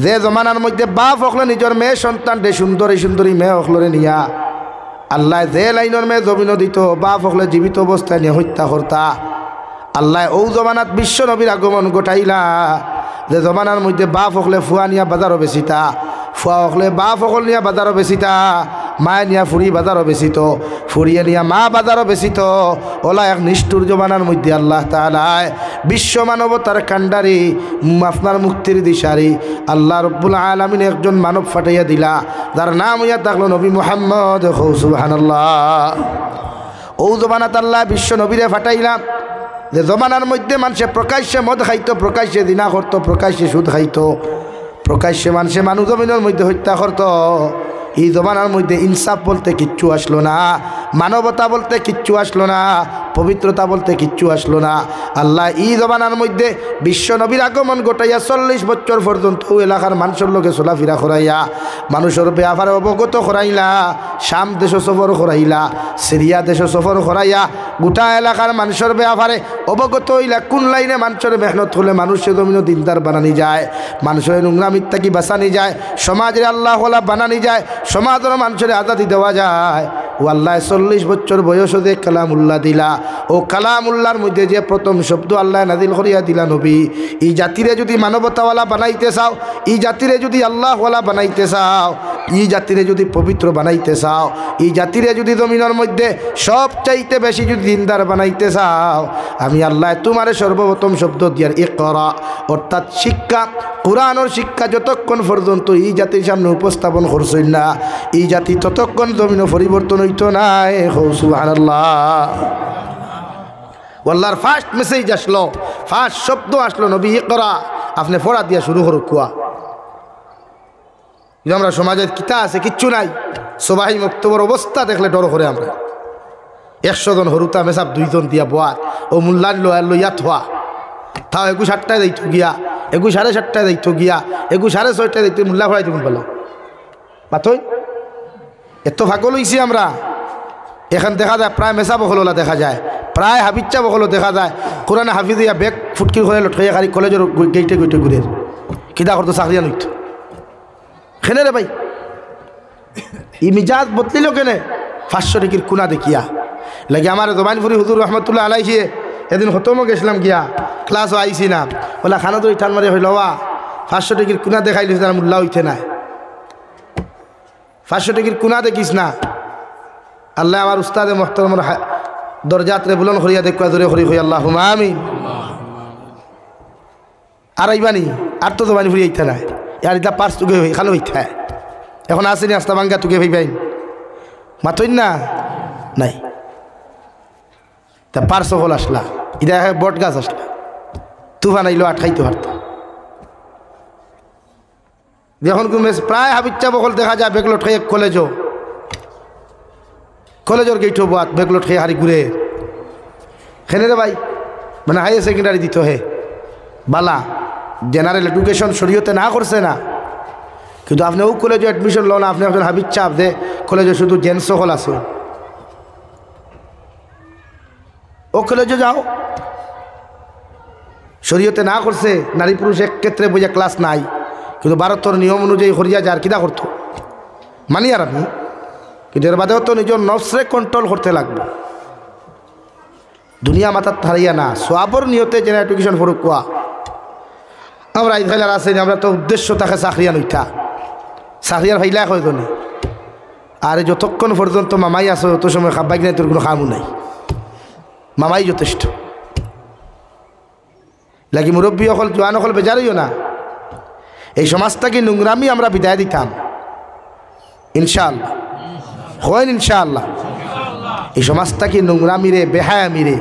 যে জমানার মধ্যে বাপ হকলে নিজের মেয়ে সন্তান দে সুন্দরী সুন্দরী মেয়ে হকলরে নিয়া আল্লাহ যে লাইনের মেয়ে জমিন দিত বাপ হকলে জীবিত অবস্থায় নিয়ে হত্যা করতা আল্লাহ ও জমানাত বিশ্ব নবীর আগমন ঘটাইলা যে জমানার মধ্যে বাপ হকলে ফুয়া নিয়া বাজারও বেচিতা ফুয়া হকলে বাপ হকল নিয়া বাজারও বেচিতা মায়ে নিয়া ফুরি বাজারও বেচিত ফুরিয়ে নিয়া মা বাজারও বেচিত ওলা এক নিষ্ঠুর জমানার মধ্যে আল্লাহ তাআলা বিশ্ব মানবতার কান্ডারি আপনার মুক্তির দিশারি আল্লাহ রব্বুল আলামিন একজন মানব ফাটাইয়া দিলা যার নাম হইয়া থাকলো নবী মুহাম্মদ সুবহানাল্লাহ। ও জমানাত আল্লাহ বিশ্ব নবীরে ফাটাইলাম যে জমানার মধ্যে মানুষে প্রকাশ্যে মদ খাইতো, প্রকাশ্যে দিনা করতো, প্রকাশ্যে সুদ খাইতো, প্রকাশ্যে মানুষে মানুষ জমিনের মধ্যে হত্যা করতো। এই জমানার মধ্যে ইনসাফ বলতে কিচ্ছু আসলো না, মানবতা বলতে কিচ্ছু আসলো না, পবিত্রতা বলতে কিচ্ছু আসলো না। আল্লাহ এই জমানার মধ্যে বিশ্ব নবীর আগমন ঘটাইয়া 40 বছর পর্যন্ত এলাকার মানুষের লোকে চলাফেরা করাইয়া মানুষের ব্যাপারে অবগত করাইলা, শাম দেশ সফর করাইলা, সিরিয়া দেশ সফর করাইয়া গোটা এলাকার মানুষের ব্যাপারে অবগত হইলা কোন লাইনে মানুষের মেহনত হলে মানুষের জমিন দিনদার বানানি যায়, মানুষের নোংরা মিথ্যা কি বাঁচানি যায়, সমাজের আল্লাহ ওয়ালা বানানি যায়, সমাজের মানুষের আজাদি দেওয়া যায়। ও আল্লাহ 40 বছর বয়স যে কালামুল্লাহ দিলা, ও কালামুল্লাহর মধ্যে যে প্রথম শব্দ আল্লাহ নাজিল করিয়া দিলা নবী। এই জাতিরে যদি মানবতাওয়ালা বানাইতে চাও, এই জাতিরে যদি আল্লাহওয়ালা বানাইতে চাও, এই জাতিরে যদি পবিত্র বানাইতে চাও, এই জাতিরে যদি জমিনের মধ্যে সব চাইতে বেশি যদি দিনদার বানাইতে চাও, আমি আল্লাহ তোমারে সর্বপ্রথম শব্দ দিয়ার ইকরা অর্থাৎ শিক্ষা, কোরআনের শিক্ষা যতক্ষণ পর্যন্ত এই জাতির সামনে উপস্থাপন করছেন না, এই জাতি ততক্ষণ জমিন পরিবর্তন হইতো না। সুবহানাল্লাহ। আল্লাহর ফার্স্ট মেসেজ আসলো, ফার্স্ট শব্দ আসলো নবী ইকরা, আপনি পড়া দিয়া শুরু করুক। কুয়া আমরা সমাজের কিতা আছে কিচ্ছু নাই, সবাই মক্তবর অবস্থা দেখলে ডর করে আমরা 100 জন হরুতা মেসাব 2 জন দিয়া বোয়াত ও মুল্লার লইয়া থোয়া তাও 21:08টায় যাইত গিয়া, 21:30টায় যাইত গিয়া, 21:30টায় যাইতে মুল্লা ফড়াই তুমি বলো পাথই এত ভাগল হইছি আমরা। এখন দেখা যায় প্রায় মেসা বকললা দেখা যায়, প্রায় হাবিচ্চা বকলো দেখা যায়। কোরআনে হাফিজ ইয়া বেগ ফুটকি করে লটকাইয়া খালি কলেজের গেইটে গইটে ঘুরে কিতা করতো চাকরিয়া নইত খেনে রে ভাই। ই মিজাজ বদলিল কেনে 500 টাকির কুনা দেখিয়া লাগে। আমার জবানপুরি হুজুর রহমতুল্লাহ আলাইহি এদিন হতমো গেছিলাম গিয়া, ক্লাসও আইসি না, বলা খানা তো টান মারি হইল 500 টাকির কুনা দেখাইল মুল্লা হইতে নাই, 500 টাকির কুনা দেখিস না। আল্লাহ আমার উস্তাদে মোহতরমর দরজাতরে বুলন করিয়া দেখা দূরে করি হই আল্লাহুম্মা আমিন। আর আইবানি আর তো জবানি ফুরি আইতে নাই, আর এটা পার্স তুকে এখানে হইতে এখন আসেনি আস্তা ভাঙ্গা তুকে ভাইবাইন মাতইন না নাই। তা পার্স হল আসলা, এটা বট গাছ আসলা, তুফান আইলো আটকাইতে পারত। যখন প্রায় হাবিচ্চা বকল দেখা যায় বেগলট খাই কলেজের গেইট বাত বেগলট খাই হারি ঘুরে খেনে রে ভাই। মানে হায়ার সেকেন্ডারি দিত হে বালা, জেনারেল এডুকেশন শরীয়তে না করছে না, কিন্তু আপনি ও কলেজে অ্যাডমিশন লো না, আপনি একজন হাবিচ্চা আপনি কলেজে শুধু জেন্টস হল আছে, ও কলেজে যাও। শরীয়তে না করছে নারী পুরুষ এক ক্ষেত্রে বোঝা ক্লাস নাই, কিন্তু ভারতের নিয়ম অনুযায়ী হরিয়া যার কিনা করতো মানি আর আমি, কিন্তু এর বাদেও তো নিজের নফসরে কন্ট্রোল করতে লাগবে। দুনিয়া মাথার হারাইয়া না, সোয়াবর নিয়তে যেন এডুকেশন ফরুক কোয়া আমরা এই ফাইলার আসেনি, আমরা তো উদ্দেশ্য থাকে চাকরিয়া নইতা, চাকরিয়ার ফাইলা হয়তো নি। আর যতক্ষণ পর্যন্ত মামাই আসো অত সময় খাবাই কিনা তোর কোনো কামও নাই, মামাই যথেষ্ট লাগি। মুরব্বী অকল জোয়ান অকল বেজারইও না, এই সমাজটাকে নোংরামি আমরা বিদায় দিতাম ইনশাআল্লাহ, হয় ইনশাআল্লাহ। এই সমাজটাকে নোংরামিরে বেহায়ামিরে,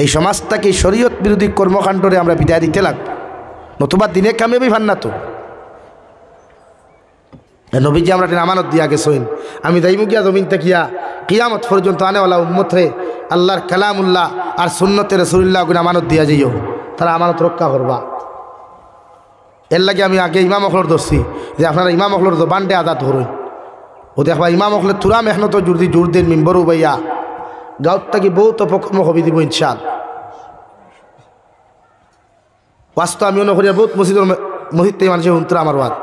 এই সমাজটাকে শরীয়ত বিরোধী কর্মকাণ্ডরে আমরা বিদায় দিতে লাগবো, নতুবা দিনে কামিয়াবি ভান না তো। নবীজি আমরা আমানত দিয়া গেছেন, আমি যাইমু গিয়া জমিন থাকিয়া কিয়ামত পর্যন্ত আনেওয়ালা উম্মতরে আল্লাহর কালামুল্লাহ আর সুন্নতে রাসূলুল্লাহ গুণ আমানত দিয়া যাইও, তারা আমানত রক্ষা করবা। এর লাগে আমি আগে ইমাম অখলর ধরছি যে আপনারা ইমাম অখলর জবানটে আজাদ ধরুন, ও দেখবা ইমাম অখলের তুরা মেহনত জোর দেন মিম্বর উবাইয়া গাঁত থাকি বহুত অপকর্ম হবি দিব ইনশাল। ওয়াস্ত আমি নকরিয়া বহুত মসজিদের মুহূর্তে মানুষের অন্তর আমার ওয়াজ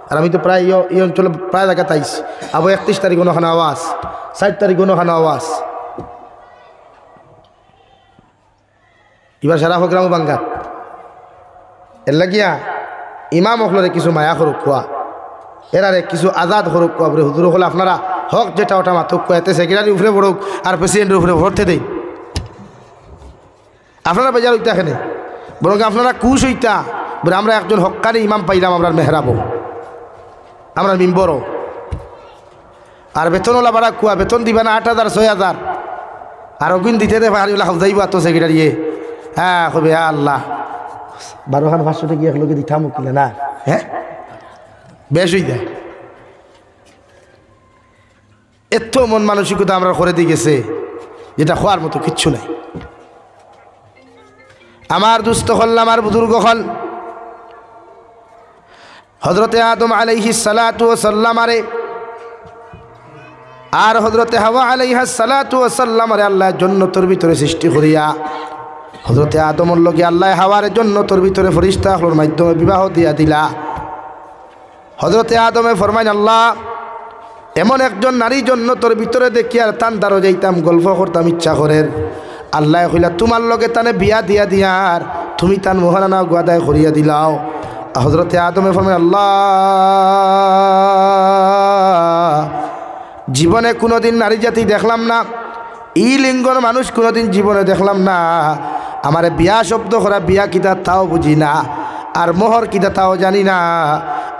আর আমি তো প্রায় এই অঞ্চলে প্রায় জায়গা তাইছি আবার 31 তারিখ ওখানে আওয়াজ 60 তারিখ ওখানে আওয়াজ এবার সারা গ্রাম বাঙ্গার এর লাগিয়া ইমাম হলরে কিছু মায়া করুক কোয়া এরারে কিছু আজাদ করুক কোয়া বলে হুজুর হলে আপনারা হক যেটা ওটা মাতক এতে সেক্রেটারি উপরে পড়ুক আর প্রেসিডেন্টের উপরে ভরতে দেই আপনারা বেজার হইতা এখানে বরং আপনারা কুশ হইতা বলে আমরা একজন হক্কানি ইমাম পাইলাম আমরা মেহরাবো আমরা মিম্বরও আর বেতনওয়ালা বাড়া কুয়া বেতন দিবে না 8,000 6,000 আর অগুন দিতে দে ভাই যাইব তো সেক্রেটারি হ্যাঁ কবে আল্লাহ 12,500 টাকা এক লোকে দিতাম কিনা না হ্যাঁ বেশ হয়ে যায় এত মন মানসিকতা আমরা করে দিয়ে গেছে যেটা হওয়ার মতো কিচ্ছু নাই আমার দুস্থ হল আমার বুজুর্গ হল হযরতে আদম আলাইহিস সালাতু ওয়াস সালাম আরে আর হযরতে হাওয়া আলাইহাস সালাতু ওয়াস সালাম আরে আল্লাহ জান্নাতের ভিতরে সৃষ্টি করিয়া হযরতে আদমের লগে আল্লাহ হাওয়ার জান্নাতের ভিতরে ফেরেশতাগুলোর মাধ্যমে বিবাহ দিয়া দিলা হযরতে আদমে ফরমাইন আল্লাহ এমন একজন নারী জান্নাতের ভিতরে দেখি আর তান দারো যাইতাম গল্প করতাম ইচ্ছা করের আল্লাহ কইলা তোমার লগে তানে বিয়া দিয়া দিয়ার তুমি তান মোহরানা গাদায় করিয়া দিলাও হযরতে আদমে ফরমাইন আল্লাহ জীবনে কোনোদিন নারী জাতি দেখলাম না ই লিঙ্গর মানুষ কোনোদিন জীবনে দেখলাম না আমারে বিয়া শব্দ করা বিয়া কিতা তাও বুঝি না আর মোহর কিতা তাও জানি না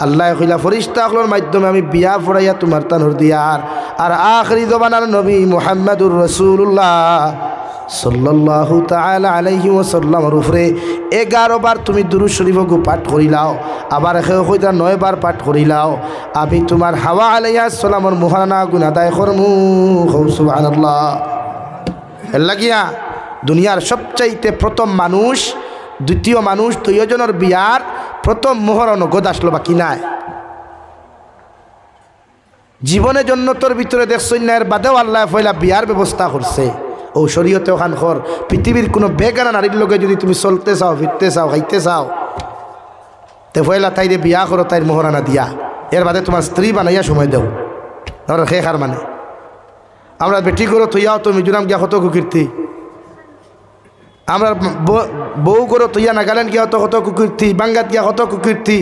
আল্লাহ কইলা ফেরেশতাগুলোর মাধ্যমে আমি বিয়া পড়াইয়া তোমার তানুর দিয়ার আর আখিরি জমানার নবী মুহাম্মদুর রাসূলুল্লাহ সাল্লাল্লাহু তাআলা আলাইহি ওয়াসাল্লামের উপরে 11 বার তুমি দুরূদ শরীফ পাঠ করিলাও আবার কেউ কইতা 9 বার পাঠ করিলাও আমি তোমার হাওয়া আলাইহিস সালামের মুহানা গুনাহ আদায় করমু সুবহানাল্লাহ এর লাগিয়া দুনিয়ার সবচাইতে প্রথম মানুষ দ্বিতীয় মানুষ দুইজনের বিয়ার প্রথম মোহর নগদ আসলো বাকি নাই জীবনের জন্য তোর ভিতরে দেখছই না এর বাদেও আল্লাহ ফয়লা বিয়ার ব্যবস্থা করছে ও শরীয়তে ওখান কর পৃথিবীর কোনো বেগানা নারীর লগে যদি তুমি চলতে চাও ফিরতে চাও খাইতে চাও তে ফয়লা তাইরে বিয়া করো তাইর মোহরানা দিয়া এর বাদে তোমার স্ত্রী বানাইয়া সময় দেও আমরা খেখার মানে আমরা বেটি করো তৈয়াও তো মিজোরাম গিয়া কত কুকীর্তি আমরা বউ করো তৈয়া নাগাল্যান্ড গিয়া কত কুকীর্তি বাঙ্গাত গিয়া কত কুকীর্তি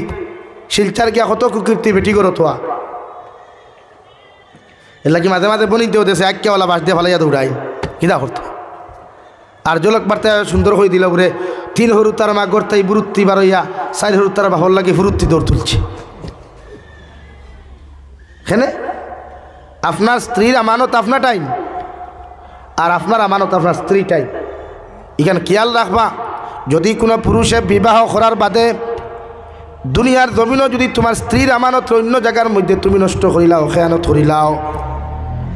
শিলচার গিয়া কত কুকীর্তি বেটি করো তোয়া এর লাগি মাঝে মাঝে বনিতেও দেশে এককেওয়ালা বাস দিয়ে ফালাইয়া দৌড়াই কিনা করতো আর জলক বার্তা সুন্দর হয়ে দিল বলে 3 হরু তার মা গড়তাই বুরুত্তি বারইয়া 4 হরু তার বাহর লাগে ফুরুত্তি দৌড় তুলছে এখানে আপনার স্ত্রীর আমানত আপনার টাইম আর আপনার আমানত আপনার স্ত্রী টাইম এখানে খেয়াল রাখবা যদি কোনো পুরুষে বিবাহ করার বাদে দুনিয়ার জমিনও যদি তোমার স্ত্রীর আমানত অন্য জায়গার মধ্যে তুমি নষ্ট করিলাও খেয়ানত করিলাও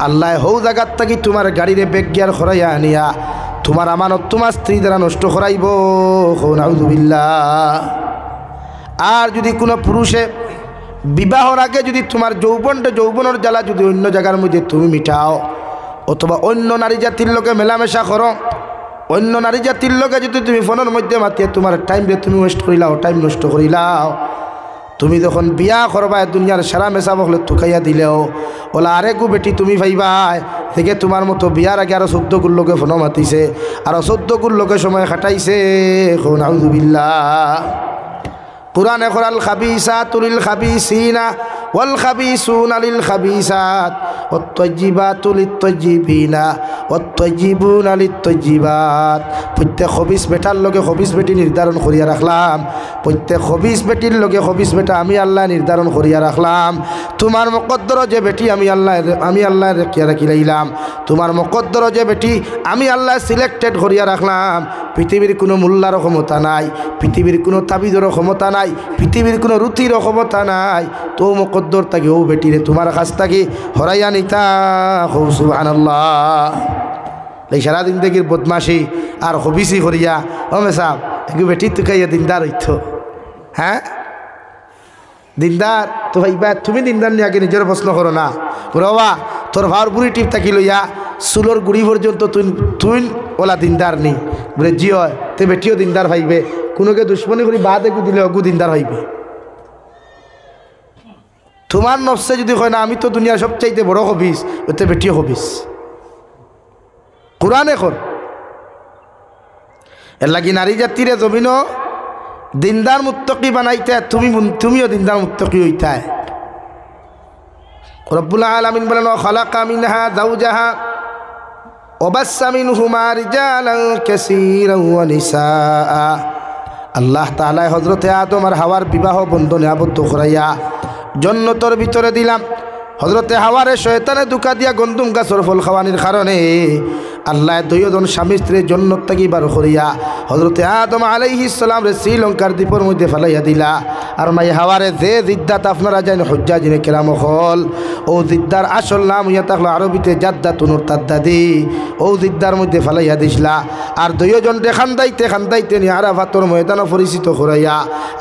আল্লাহ হৌ জায়গার থাকি তোমার গাড়িরে বেগ গিয়ার খরাইয়া আনিয়া তোমার আমানত তোমার স্ত্রী দ্বারা নষ্ট করাইব নাউযুবিল্লাহ আর যদি কোনো পুরুষে বিবাহর আগে যদি তোমার যৌবনের জ্বালা যদি অন্য জায়গার মধ্যে তুমি মিটাও অথবা অন্য নারী জাতির লোকে মেলামেশা করো অন্য নারী জাতির লোকে যদি তুমি ফোনের মধ্যে মাতিয়ে তোমার টাইম তুমি ওয়েস্ট করিলাও টাইম নষ্ট করিলাও তুমি যখন বিয়া করবা দুনিয়ার সারা মেশা বকলে থুকাইয়া দিলেও ওলা আরেকু বেটি তুমি ভাইবাই থেকে তোমার মতো বিয়ার আগে আরো 14 গুণ লোকে ফোন মাতিছে আরো 14 গুণ লোকে সময় খাটাইছে নাউযুবিল্লাহ কুরআনে কোরাল খাবিসাতু লিল খাবিসিনা ওয়াল খাবিসুনা লিল খাবিসাত ওয়াত তাইয়্যিবাতু লিত তাইয়্যিবিনা ওয়াত তাইয়্যিবুনা লিত তাইয়্যিবাত প্রত্যেক খবিস বেটার লগে খবিস বেটি নির্ধারণ করিয়া রাখলাম প্রত্যেক খবিস বেটির লগে খবিস বেটা আমি আল্লাহ নির্ধারণ করিয়া রাখলাম তোমার মুকদ্দর যে বেটি আমি আল্লাহ রেখিয়া রাখিলাম তোমার মুকদ্দর যে বেটি আমি আল্লাহ সিলেক্টেড করিয়া রাখলাম পৃথিবীর কোনো মোল্লার ক্ষমতা নাই পৃথিবীর কোনো তাবিজের ক্ষমতা নাই পৃথিবীর কোনো রুতির ক্ষমতা নাই তো মুকদ্দর তাকে ও বেটিরে তোমার কাছ থেকে হরাইয়া নিতা সুবহানাল্লাহ এই সারাদিন থেকে বদমাশি আর হবিসি করিয়া ও মেসাব একটু বেটি তুকাইয়া দিনদার হইত হ্যাঁ দিনদার তো ভাইবা তুমি দিনদার নিয়ে আগে নিজের প্রশ্ন করো না বাবা তোর ভার বুড়ি টিপ থাকি লইয়া চুলোর গুড়ি পর্যন্ত তুই ওলা দিনদার নি বলে জি হয় তে বেটিও দিনদার ভাইবে কোনোকে দুশ্মনী করি বাদ একু দিলে অগু দিনদার হইবে তোমার নফসে যদি হয় না আমি তো দুনিয়ার সবচাইতে বড় হবিস, ওতে বেটিও হবিস। কোরআন এখন এর লাগি নারী জাতিরে জমিন দিনদার মুত্তকি বানাইতে, তুমিও দিনদার মুত্তকি হইতায়। রব্বুল আলামিন বলেন খালাকা মিনহা যাওজাহা ওয়া বাসসা মিনহুমা রিজালান কাসীরান ওয়া নিসাআ। আল্লাহ তাআলা হযরতে আদম আর হাওয়ার বিবাহ বন্ধনে আবদ্ধ করাইয়া জান্নাতের ভিতরে দিলাম। হযরতে হাওয়ারে শয়তানে ধোঁকা দিয়া গন্ধুম গাছের ফল খাওয়ানির কারণে আল্লাহ দুইজন স্বামী স্ত্রীর জান্নাত থেকে বার করিয়া হযরতে আদম আলাইহিস সালাম রে শ্রীলঙ্কার দ্বীপের মধ্যে ফেলাইয়া দিলা। আর মাই হাওয়ারে যে জিদ্দাত আপনারা জানেন হুজ্জাজিনে কেরাম হল, ও জিদ্দার আসল নাম হইয়া থাকলো আরবিতে জাদ্দাতুনুর তাদ্দাদি। ও জিদ্দার মধ্যে ফেলাইয়া দিসলা। আর দুইজন খান্দাইতে নিয়ে আরাফাতর ময়দানে পরিচিত করাইয়া,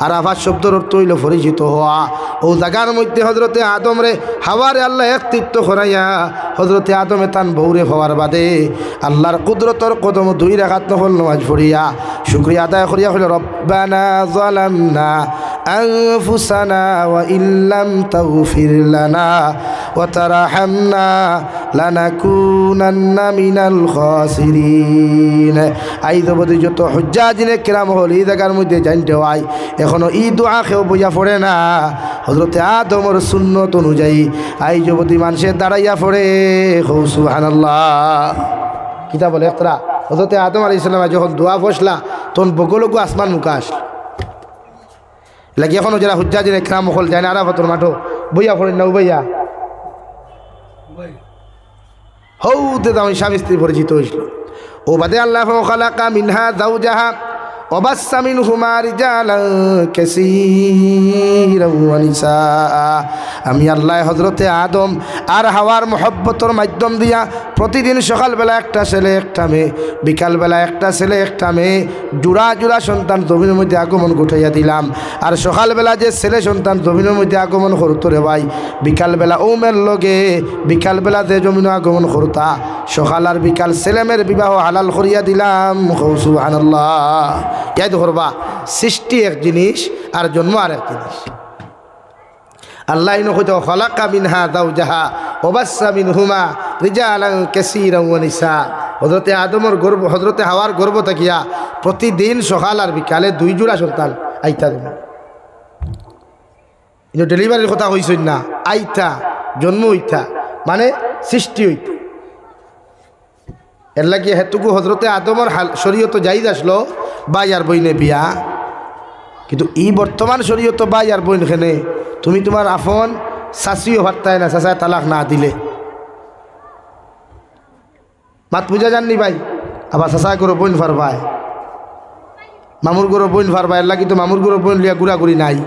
আরাফাত শব্দের অর্থ হইল পরিচিত হওয়া। ও জায়গার মধ্যে হযরতে আদম রে হাওয়ারে আল্লাহ একত্রিত করাইয়া হযরতে আদমে তান বউরে হওয়ার বাদে আল্লাহর কুদরতর কদম 2 রাকাত নফল নামাজ পড়িয়া শুকরিয়া আদায় করিয়া হইল রব্বানা যালামনা আনফুসানা ওয়া ইল্লাম তাগফির লানা ওয়া তারহামনা লানাকুনান্না মিনাল খাসিরিন। আইদবদি যত হুজ্জাজিনে কেরাম হল এই জায়গার মধ্যে জানতে হয় এখনো এই দোয়া কেউ বইয়া পড়ে না। হযরতে আদমের সুন্নত অনুযায়ী আইজবদি মানুষের দাঁড়াইয়া পড়ে সুবহানাল্লাহ। কিতা বলে একরা হযরতে আদম আলাইহিস সালাম যখন দোয়া বসলা তখন বগলগু আসমান মুখা আসল লাগি। এখনো যারা হুজ্জাজিনে কেরাম হল যায় না আরাফাতের মাঠো বইয়া পড়েন না উবাইয়া হৌতে আমি স্বামী স্ত্রী পরিচিত হয়েছিল। ও বাদে আল্লাহ খালাকা মিনহা যাওজাহা ওয়া বাসসা মিনহুমা রিজালান কাসীরান ওয়া নিসাআ। আমি আল্লাহ হযরতে আদম আর হাওয়ার মহব্বতর মাধ্যম দিয়া প্রতিদিন সকালবেলা একটা ছেলে একটা মেয়ে, বিকালবেলা একটা ছেলে একটা মেয়ে, জোড়া জোড়া সন্তান জমিনের মধ্যে আগমন ঘটাইয়া দিলাম। আর সকালবেলা যে ছেলে সন্তান জমিনের মধ্যে আগমন করতো রে ভাই, বিকালবেলা ওমের লগে বিকালবেলা যে জমিন আগমন করতা, সকাল আর বিকাল ছেলেমের বিবাহ হালাল করিয়া দিলাম। সুবহানাল্লাহ। ইয়াদ করবা সৃষ্টি এক জিনিস আর জন্ম আর এক জিনিস। আল্লাহ হয়তো খালাকা মিনহা যাওজাহা ওয়া বাসসা মিনহুমা রিজালান কাসীরান ওয়া নিসা। হযরতে আদমের গর্ভ হযরতে হাওয়ার গর্ভ থাকিয়া প্রতিদিন সকাল আর বিকালে 2 জোড়া সন্তান আইতা দেন। ইনো ডেলিভারির কথা কইছেন না, আইতা জন্ম হইতা মানে সৃষ্টি হইতা। এর লাগি হেতুকু হযরতে আদমের শরীয়ত জায়েজ আসলো ভাই আর বইনে বিয়া, কিন্তু এই বর্তমান শরীয়ত ভাই আর বইন খেনে তুমি তোমার আফন শাশিও ভারতায় না, শাশায় তালাক না দিলে মাত বুঝা যাননি ভাই। আবার শাশায় করে বইন ফারবায়, মামুর করে বইন ফারবায়। এর লাগি তো মামুর করে বইন লিয়া গুড়াগুড়ি নাই,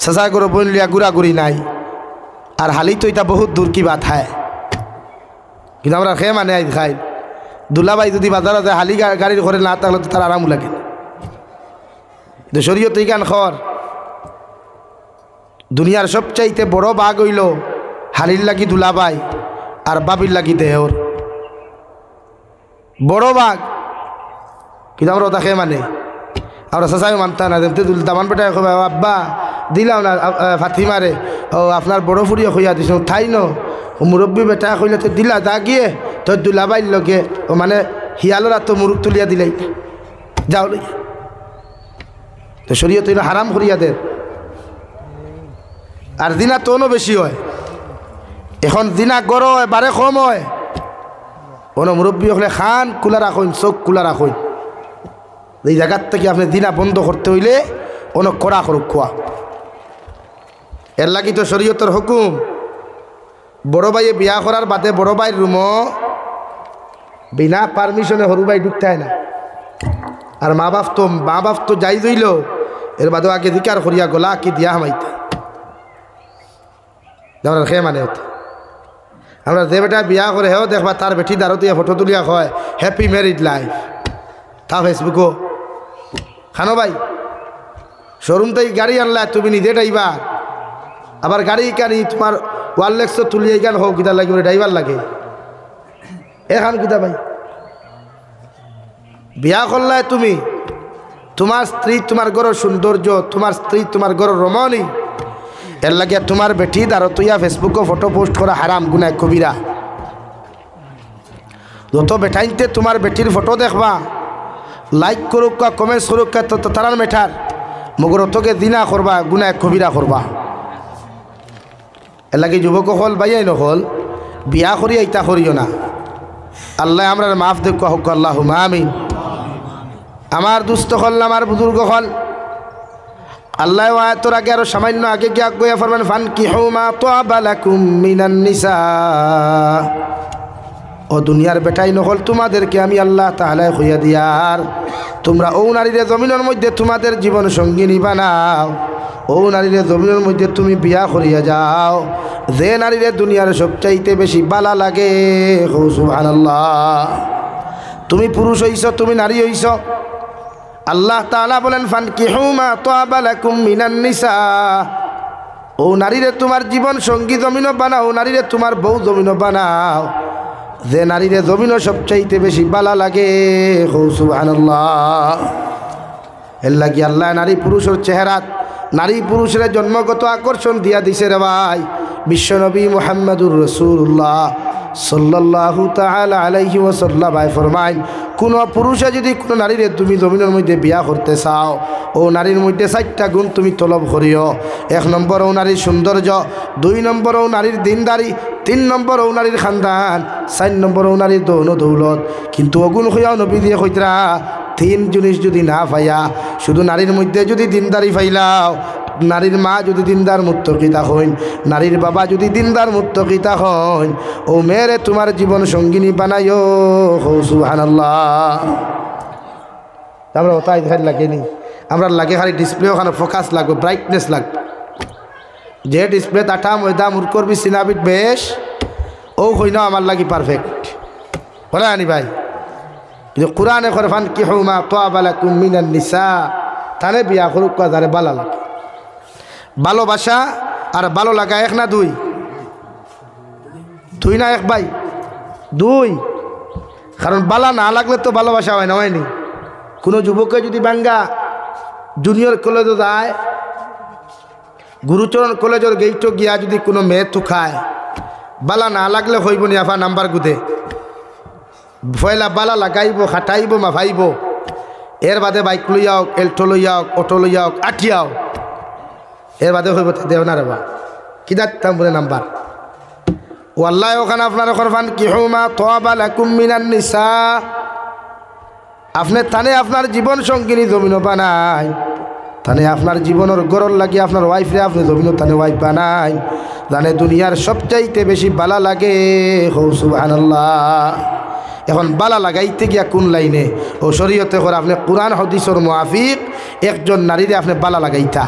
শাশায় করে বইন লিয়া গুড়াগুড়ি নাই। আর হালি তো এটা বহুত দূর কি বাত হয়, কিন্তু আমরা খেয়ে মানে আই খাই। দুলাভাই যদি বাজারে যায় হালি গাড়ির ঘরে না থাকলে তো তার আরাম লাগে। শরীয়ত এই গান খর দুনিয়ার সবচাইতে বড় বাঘ হইল হালির লাগি দুলাভাই আর বাবির লাগি দেহর বড় বাঘ। কিন্তু আমরা ওটা খেয়ে মানে আমরা চাচাই মানতা না দামান পেটায় আব্বা দিলাম না ফাতিমারে, ও আপনার বড় ফুরিয়ে হইয়া দিছ ঠাই ন মুরব্বী বেটা কইলে তো দিলা যা গিয়ে তোর দুলাবাইর লগে ও মানে হিয়ালরা তো মুরুখ তুলিয়া দিলাই যাও লই। তো শরীয়ত হারাম করিয়া দে। আর দিনা তোনও বেশি হয়, এখন দিনা গড় হয় বারে কম হয়। কোনো মুরব্বী হলে খান খোলা রাখুন, চোখ খোলা রাখুন। এই জায়গার থেকে আপনি দিনা বন্ধ করতে হইলে কোনো কড়া করুক খোয়া। এর লাগি তো শরীয়তের হুকুম বড় ভাইয়ে বিয়া করার বাদে বড় ভাইয়ের রুমও বিনা পারমিশনে সরু ভাই ঢুকতে হয় না। আর মা বাপ তো যাই দইল এর বাদেও আগে দিকার করিয়া গলা কি দিয়া হামাইতে আমরা খেয়ে মানে হতে। আমরা যে বেটা বিয়া করে হেও দেখবা তার বেটি দাঁড়ো দিয়ে ফটো তুলিয়া হয় হ্যাপি ম্যারিড লাইফ, তা ফেসবুকও খানো ভাই শোরুম থেকে গাড়ি আনলা তুমি নিজে ড্রাইভার, আবার গাড়ি কানি তোমার ওয়ারলেক্স তুলিয়ে গান হোক কিতা লাগে ড্রাইভার লাগে এখান কিতা ভাই। বিয়া করলায় তুমি, তোমার স্ত্রী তোমার গড়ের সৌন্দর্য, তোমার স্ত্রী তোমার গড়ের রমণী, এর লাগে তোমার বেটি দাঁড়ো তুইয়া ফেসবুকে ফটো পোস্ট করা হারাম গুনাহ কবিরা। যত বেটাইতে তোমার বেটির ফটো দেখবা, লাইক করুক কা কমেন্টস করুক কা তো তারার মেঠার মগর তোকে দিনা করবা গুনাহ কবিরা করবা। এর লাগে যুবক হল বাইয়াই নহল বিয়া করি আইতা করিও না। আল্লাহ আমরা মাফ দেখো হোক আল্লাহুম্মা আমিন। আমার দুস্থ হল আমার বুজুর্গ হল আল্লাহ আয়াতের আগে আরো সামান্য আগে গিয়ে আগুয়া ফরমান ফানকিহু মা তাবা লাকুম মিনান নিসা। ও দুনিয়ার বেটাই নহল তোমাদেরকে আমি আল্লাহ তাআলা কইয়া দিয়ার তোমরা ও নারীরে জমিনের মধ্যে তোমাদের জীবন সঙ্গিনী বানাও। ও নারীরে জমিনের মধ্যে তুমি বিয়া করিয়া যাও যে নারীরে দুনিয়ার সবচাইতে বেশি বালা লাগে। সুবহানাল্লাহ। তুমি পুরুষ হইছ, তুমি নারী হইছ, আল্লাহ তাআলা বলেন ফানকিহু মা তাবা লাকুম মিনান নিসা। ও নারীরে তোমার জীবন সঙ্গী জমিন বানাও, নারীরে তোমার বউ জমিন বানাও যে নারীরে জমিন সবচাইতে বেশি বালা লাগে। সুবহানাল্লাহ। এর লাগি আল্লাহ নারী পুরুষের চেহারা নারী পুরুষের জন্মগত আকর্ষণ দিয়া দিছে রে ভাই। বিশ্বনবী মুহাম্মদুর রাসূলুল্লাহ সাল্লাল্লাহু তাআলা আলাইহি ওয়াসাল্লাম ভাই ফরমাইন কোন পুরুষে যদি কোনো নারীরে তুমি জমিনের মধ্যে বিয়া করতে চাও ও নারীর মধ্যে 4টা গুণ তুমি তলব করিও। 1 নম্বর ও নারীর সৌন্দর্য, 2 নম্বর ও নারীর দিনদারি, 3 নম্বর ও নারীর খানদান, 4 নম্বর ও নারীর দৌন দৌলত। কিন্তু অগুণ হইয়াও নবী দিয়ে কইতরা 3 জিনিস যদি না পাইয়া শুধু নারীর মধ্যে যদি দিনদারি পাইলাও, নারীর মা যদি দিনদার মুত্তকিতা হইন, নারীর বাবা যদি দিনদার মুত্তকিতা হইন, ও মেরে তোমার জীবন সঙ্গিনী বানাইও। সুবহানাল্লাহ। আমরা ওটাই খালি লাগেনি, আমরা লাগে খালি ডিসপ্লে ওখানে ফোকাস লাগবে, ব্রাইটনেস লাগবে। যে ডিসপ্লে তাটা ময়দা মুর করবি সিনাবিট বেশ ও হইন আমার লাগি পারফেক্ট বলে আনি ভাই। কিন্তু কোরআনে খরফান কি হুমা তাবা লাকুম মিনান নিসা তানে বিয়া করুক যারে বালা লাগে। ভালোবাসা আর ভালো লাগা 1 না 2? 2 না 1 ভাই? 2। কারণ বালা না লাগলে তো ভালোবাসা হয় না, হয়নি? কোনো যুবককে যদি বাঙ্গা জুনিয়র কলেজে যায়, গুরুচরণ কলেজের গেইটো গিয়া যদি কোনো মেয়ে তুখায়, বালা না লাগলে হইব নি আফা নাম্বার গুদে ফয়লা বালা লাগাইব, খাটাইব, মাফাইব, এর বাদে বাইক লইয়াও, এল্টো লইয়াও, অটো লইয়াও, আঠিয়াও, এর বাদে হইব দেও না রে বা কি দাঁতাম বলে নাম্বার। ও আল্লাহ ওখানে আপনার করবান কি হুমা তাবা লাকুম মিনান নিসা। আপনি তানে আপনার জীবন সঙ্গিনী জমিন বানাই, তানে আপনার জীবনের গরল লাগি আপনার ওয়াইফরে আপনি জমিন তানে ওয়াইফ বানাই, জানে দুনিয়ার সবচাইতে বেশি বালা লাগে। সুবহানাল্লাহ। এখন বালা লাগাইতে গিয়া কোন লাইনে ও শরীয়তে করে আপনি কোরআন হাদিসের মুআফিক একজন নারীরে আপনি বালা লাগাইতা।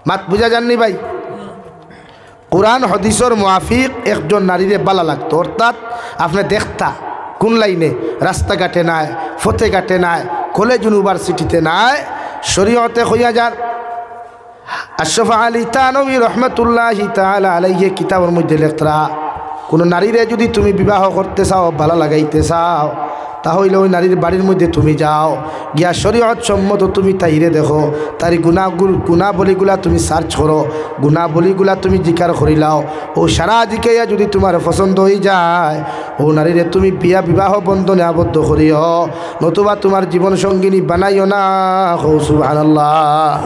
মাত বুঝা যাননি ভাই? কোরআন হাদিসের মুআফিক একজন নারীরে বালা লাগতো, অর্থাৎ আপনি দেখতা কোন লাইনে, রাস্তাঘাটে নাই, ফতেঘাটে নাই, কলেজ ইউনিভার্সিটিতে নাই, শরীয়তে হইয়া যান। আশরাফ আলী থানভী রহমতুল্লাহি তাআলা আলাইহি কিতাবের মধ্যে লেখরা কোনো নারীরে যদি তুমি বিবাহ করতে চাও, ভালো লাগাইতে চাও, তাহলে ওই নারীর বাড়ির মধ্যে তুমি যাও, গিয়া শরীয়ত সম্মত তুমি তাইরে দেখো, তার গুণাবলীগুলা তুমি সার্চ করো, গুণাবলীগুলা তুমি জিকার করিলাও, ও সারা জিকাইয়া যদি তোমার পছন্দ হয়ে যায়, ও নারীরে তুমি বিবাহ বন্ধনে আবদ্ধ করিও, নতুবা তোমার জীবন সঙ্গিনী বানাইও না। সুবহানাল্লাহ।